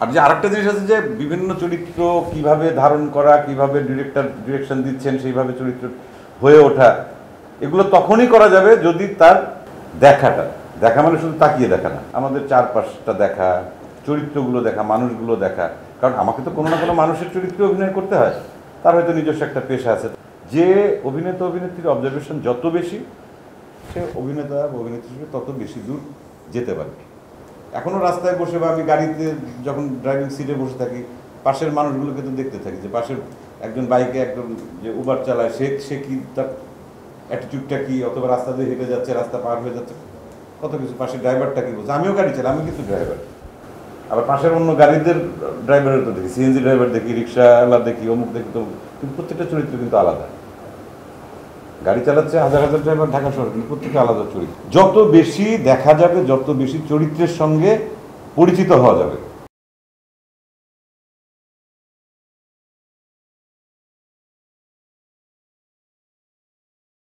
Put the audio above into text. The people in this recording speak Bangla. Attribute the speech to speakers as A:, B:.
A: আর যে আরেকটা জিনিস আছে যে বিভিন্ন চরিত্র কিভাবে ধারণ করা, কিভাবে ডিরেকশন দিচ্ছেন সেইভাবে চরিত্র হয়ে ওঠা, এগুলো তখনই করা যাবে যদি তার দেখা মানে শুধু তাকিয়ে দেখা না, আমাদের চারপাশটা দেখা, চরিত্রগুলো দেখা, মানুষগুলো দেখা। কারণ আমাকে তো কোনো না কোনো মানুষের চরিত্রে অভিনয় করতে হয়, তার হয়তো নিজস্ব একটা পেশা আছে। যে অভিনেতা অভিনেত্রীর অবজারভেশন যত বেশি, সে অভিনেতা বা অভিনেত্রী হিসেবে তত বেশি দূর যেতে পারে। এখনও রাস্তায় বসে বা আমি গাড়িতে যখন ড্রাইভিং সিটে বসে থাকি, পাশের মানুষগুলোকে তো দেখতে থাকি যে পাশের একজন বাইকে একজন যে উবার চালায় সে কি, তার অ্যাটিটিউডটা কি, অথবা রাস্তা দিয়ে হেঁটে যাচ্ছে, রাস্তা পার হয়ে যাচ্ছে, কত কিছু। পাশের ড্রাইভারটা কি বলছে, আমিও গাড়ি চালাই, আমি কিন্তু ড্রাইভার। আবার পাশের অন্য গাড়িদের ড্রাইভারের তো দেখি, সিএনজি ড্রাইভার দেখি, রিক্সাওয়ালা দেখি, অমুক দেখি, তো কিন্তু প্রত্যেকটা চরিত্র কিন্তু আলাদা। গাড়ি চালাচ্ছে হাজার হাজার ড্রাইভার ঢাকা শহর, কিন্তু প্রত্যেকটা আলাদা চরিত্র। যত বেশি দেখা যাবে, যত বেশি চরিত্রের সঙ্গে পরিচিত হওয়া যাবে,